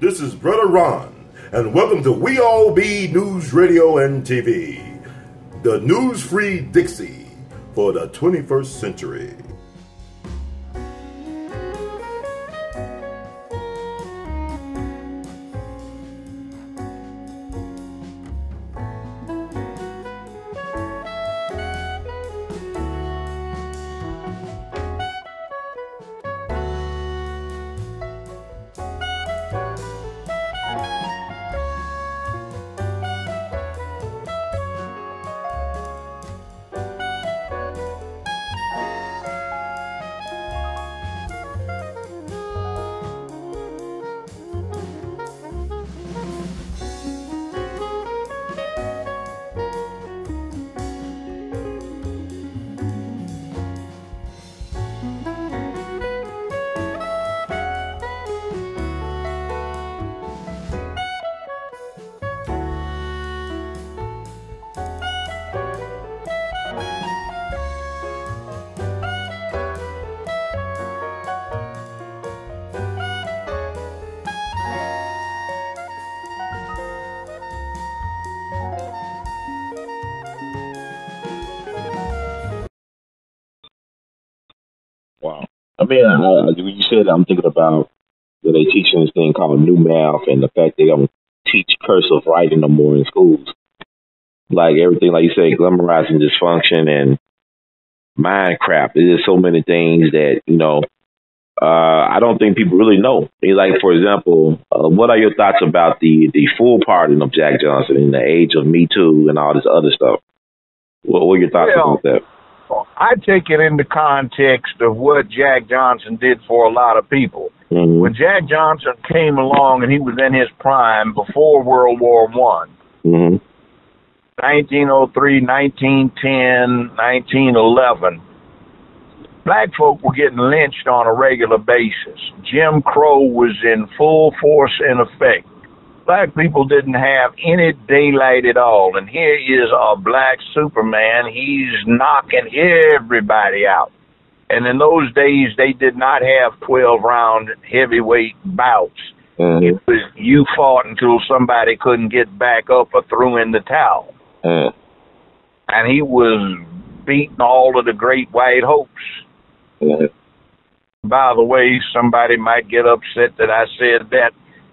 This is Brother Ron, and welcome to We All Be News Radio and TV, the news-free Dixie for the 21st century. Wow. I mean, when you said that, I'm thinking about that they teaching this thing called new math and the fact they don't teach cursive writing no more in schools. Like everything, like you say, glamorizing dysfunction and mind crap. There's so many things that, I don't think people really know. Like, for example, what are your thoughts about the full pardon of Jack Johnson in the age of Me Too and all this other stuff? What are your thoughts about that? I take it in the context of what Jack Johnson did for a lot of people. Mm-hmm. When Jack Johnson came along and he was in his prime before World War I, 1903, 1910, 1911, black folk were getting lynched on a regular basis. Jim Crow was in full force and effect. Black people didn't have any daylight at all. And here is a black Superman. He's knocking everybody out. And in those days, they did not have 12-round heavyweight bouts. Mm-hmm. It was you fought until somebody couldn't get back up or threw in the towel. Mm-hmm. And he was beating all of the great white hopes. Mm-hmm. By the way, somebody might get upset that I said that,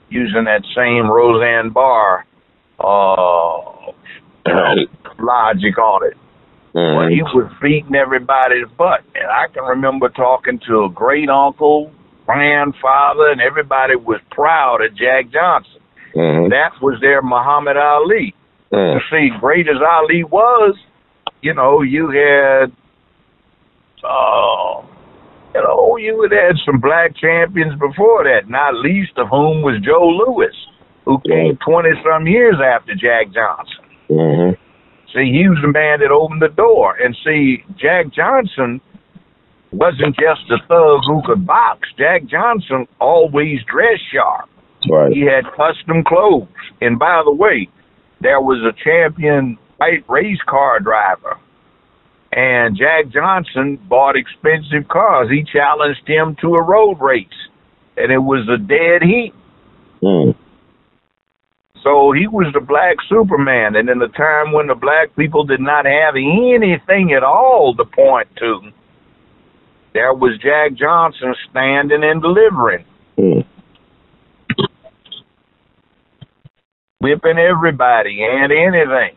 using that same Roseanne Barr logic on it. But he was beating everybody's butt. And I can remember talking to a great uncle, grandfather, and everybody was proud of Jack Johnson. Mm-hmm. That was their Muhammad Ali. You see, great as Ali was, you had you had had some black champions before that, not least of whom was Joe Louis, who came 20-some years after Jack Johnson. Mm-hmm. See, he was the man that opened the door. And see, Jack Johnson wasn't just a thug who could box. Jack Johnson always dressed sharp. Right. He had custom clothes. And by the way, there was a champion white race car driver. And Jack Johnson bought expensive cars. He challenged him to a road race. And it was a dead heat. Mm. So he was the black Superman. And in the time when the black people did not have anything at all to point to, there was Jack Johnson standing and delivering. Mm. Whipping everybody and anything.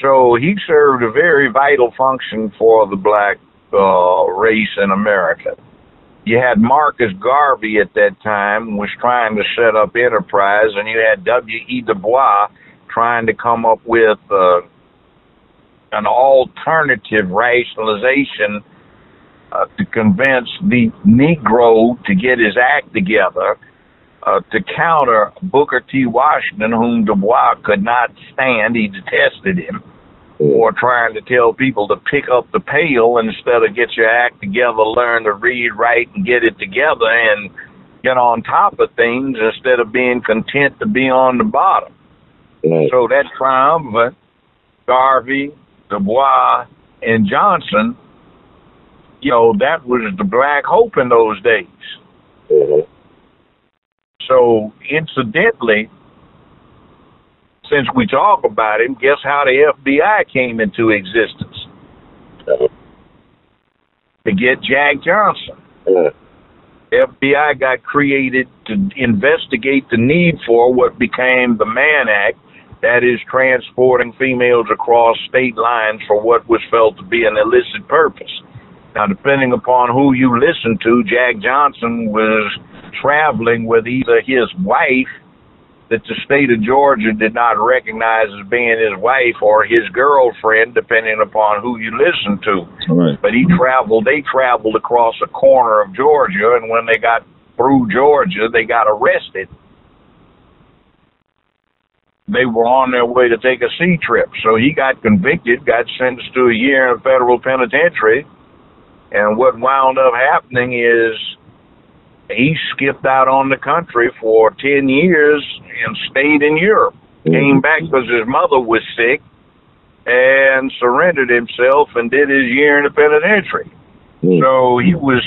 So he served a very vital function for the black race in America. You had Marcus Garvey at that time, was trying to set up enterprise, and you had W.E. Du Bois trying to come up with an alternative rationalization to convince the Negro to get his act together to counter Booker T. Washington, whom Du Bois could not stand. He detested him. Or trying to tell people to pick up the pail instead of get your act together, learn to read, write, and get it together and get on top of things instead of being content to be on the bottom. Right. So that triumvirate, Garvey, Du Bois, and Johnson, that was the black hope in those days. Mm-hmm. So, incidentally, since we talk about him, guess how the FBI came into existence? To get Jack Johnson. FBI got created to investigate the need for what became the Mann Act, that is transporting females across state lines for what was felt to be an illicit purpose. Now, depending upon who you listen to, Jack Johnson was traveling with either his wife, that the state of Georgia did not recognize as being his wife, or his girlfriend, depending upon who you listen to. Right. But they traveled across a corner of Georgia, and when they got through Georgia, they got arrested. They were on their way to take a sea trip. So he got convicted, got sentenced to a year in a federal penitentiary, and what wound up happening is he skipped out on the country for 10 years and stayed in Europe. Came back because his mother was sick and surrendered himself and did his year in the penitentiary. So he was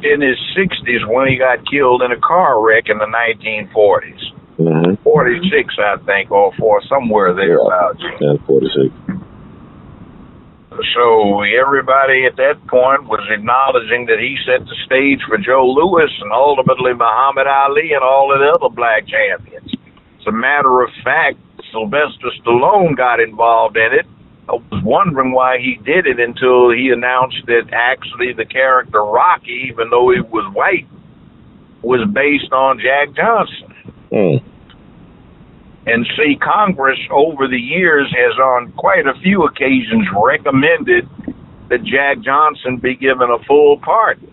in his 60s when he got killed in a car wreck in the 1940s. 46, I think, or somewhere thereabouts. Yeah, 46. So everybody at that point was acknowledging that he set the stage for Joe Louis and ultimately Muhammad Ali and all of the other black champions. As a matter of fact, Sylvester Stallone got involved in it. I was wondering why he did it until he announced that actually the character Rocky, even though he was white, was based on Jack Johnson. And see, Congress over the years has on quite a few occasions recommended that Jack Johnson be given a full pardon.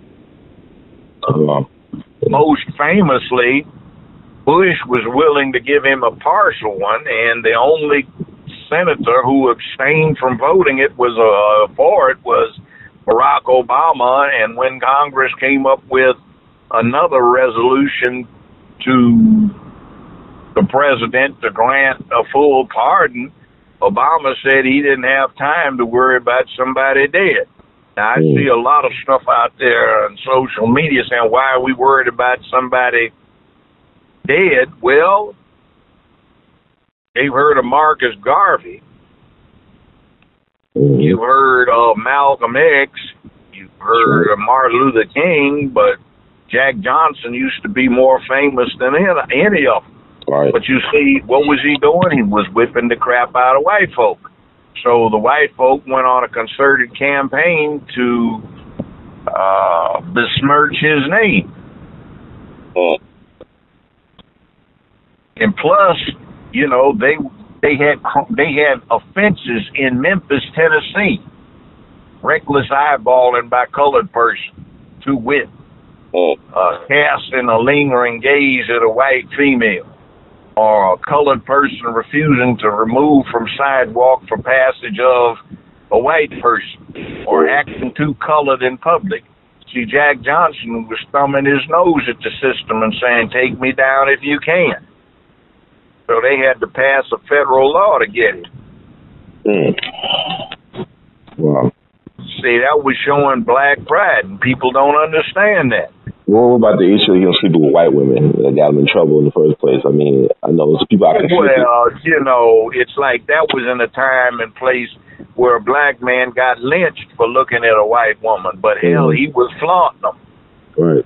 Most famously, Bush was willing to give him a partial one, and the only senator who abstained from voting for it was Barack Obama. And when Congress came up with another resolution to the president to grant a full pardon, Obama said he didn't have time to worry about somebody dead. Now, I see a lot of stuff out there on social media saying, why are we worried about somebody dead? Well, they've heard of Marcus Garvey. You've heard of Malcolm X. You've heard of Martin Luther King, but Jack Johnson used to be more famous than any of them. Right. But you see, what was he doing? He was whipping the crap out of white folk. So the white folk went on a concerted campaign to besmirch his name. And plus, they had offenses in Memphis, Tennessee. Reckless eyeballing by colored person, to wit. Casting a lingering gaze at a white female, or a colored person refusing to remove from sidewalk for passage of a white person, or acting too colored in public. See, Jack Johnson was thumbing his nose at the system and saying, take me down if you can. So they had to pass a federal law to get it. Wow. See, that was showing black pride, and people don't understand that. What about the issue of sleeping with white women that got them in trouble in the first place? I mean, I know some people I can Well, it's like that was in a time and place where a black man got lynched for looking at a white woman, but hell, he was flaunting them. Right.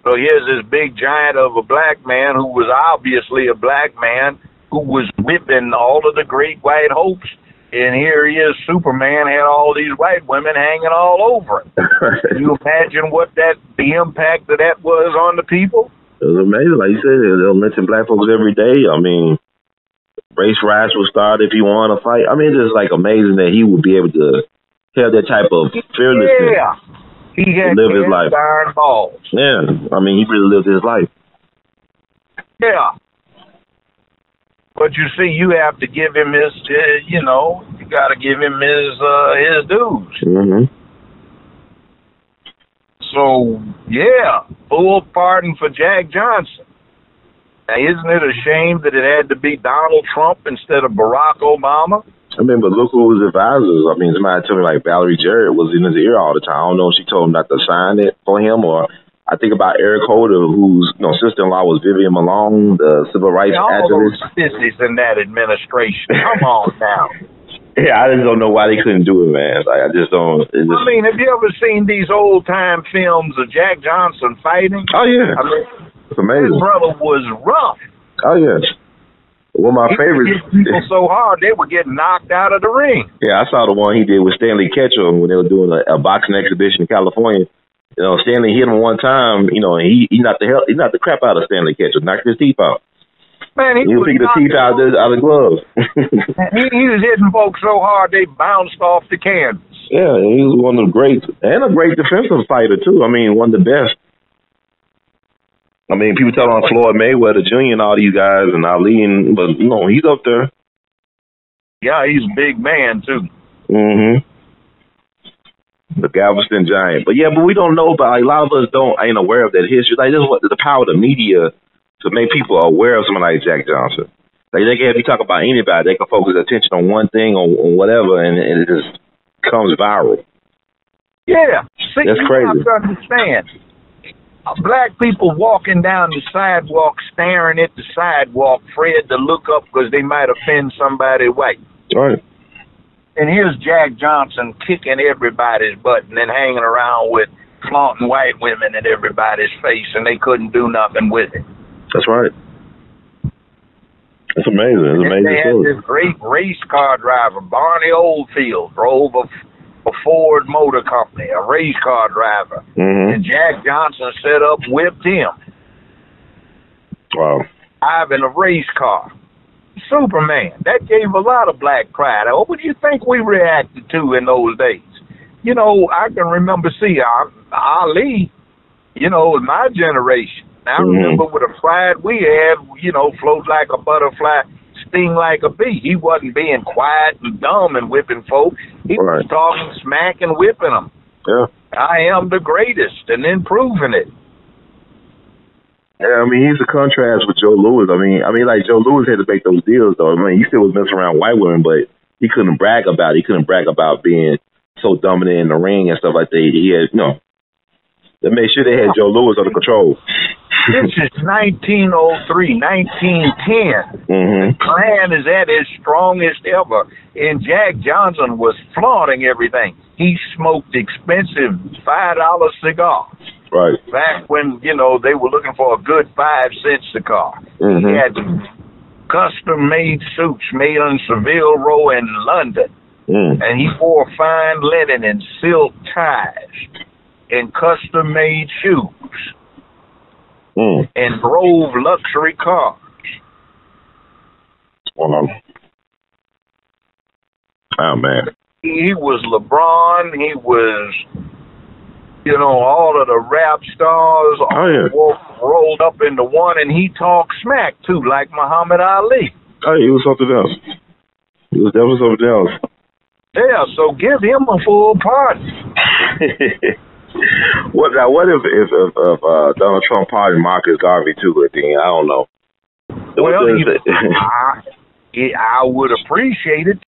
So here's this big giant of a black man who was obviously a black man who was whipping all of the great white hopes. And here he is, Superman, had all these white women hanging all over him. Can you imagine the impact that was on the people? It was amazing. Like you said, they're lynching black folks every day. I mean, race riots will start if he won a fight. I mean, it's just like amazing that he would be able to have that type of fearlessness. Yeah. He had live his life. Iron balls. Yeah. I mean, he really lived his life. Yeah. But you see, you have to give him his, you got to give him his dues. So, yeah, full pardon for Jack Johnson. Now, isn't it a shame that it had to be Donald Trump instead of Barack Obama? I mean, but look who was advisors. I mean, somebody told me like Valerie Jarrett was in his ear all the time. I don't know if she told him not to sign it for him, or I think about Eric Holder, whose sister-in-law was Vivian Malone, the civil rights activist. All those sissies in that administration. Come on now. Yeah, I just don't know why they couldn't do it, man. Like, I just don't. I mean, have you ever seen these old-time films of Jack Johnson fighting? Oh, yeah. I mean, it's amazing. His brother was rough. Oh, yeah. One of my favorites. He hit people so hard they were getting knocked out of the ring. Yeah, I saw the one he did with Stanley Ketchum when they were doing a boxing exhibition in California. Stanley hit him one time. He knocked the crap out of Stanley Ketchum, knocked his teeth out. Man, he was taking the teeth out of the gloves. he was hitting folks so hard they bounced off the canvas. Yeah, he was one of the greats, and a great defensive fighter too. I mean, one of the best. I mean, people tell on Floyd Mayweather Jr. and all these guys and Ali, but he's up there. Yeah, he's a big man too. Mm-hmm. The Galveston Giant. But we don't know about. A lot of us ain't aware of that history. Like, this is what the power of the media to make people aware of someone like Jack Johnson. Like, they can have you talk about anybody, they can focus attention on one thing or whatever, and it just comes viral. Yeah, see, that's crazy. You have to understand. Black people walking down the sidewalk, staring at the sidewalk, afraid to look up because they might offend somebody white. Right. And here's Jack Johnson kicking everybody's butt and then hanging around with flaunting white women in everybody's face, and they couldn't do nothing with it. That's right. It's amazing. It's amazing. They had this great race car driver, Barney Oldfield, drove a Ford Motor Company, a race car driver. Mm-hmm. And Jack Johnson set up, whipped him. Wow. Driving a race car. Superman. That gave a lot of black pride. What would you think we reacted to in those days? I can remember, Ali, in my generation. I remember with the pride we had, float like a butterfly, sting like a bee. He wasn't being quiet and dumb and whipping folks. He was talking smack and whipping them. Yeah. I am the greatest, and then proving it. Yeah, I mean, he's a contrast with Joe Louis. I mean, like Joe Louis had to make those deals, though. I mean, he still was messing around white women, but he couldn't brag about it. He couldn't brag about being so dominant in the ring and stuff like that. He had, they made sure they had Joe Louis under control. This is 1903, 1910. Mm-hmm. The Klan is at its strongest ever, and Jack Johnson was flaunting everything. He smoked expensive $5 cigars. Right. Back when, they were looking for a good 5-cent cigar. Mm-hmm. He had custom-made suits made on Savile Row in London. Mm. And he wore fine linen and silk ties and custom-made shoes. Mm. And drove luxury cars. Oh, man. He was LeBron. He was, all of the rap stars rolled up into one, and he talked smack, too, like Muhammad Ali. Oh, he was something else. He was definitely something else. Yeah, so give him a full pardon. What if Donald Trump pardoned Marcus Garvey too? At the end, I don't know. Well, I would appreciate it.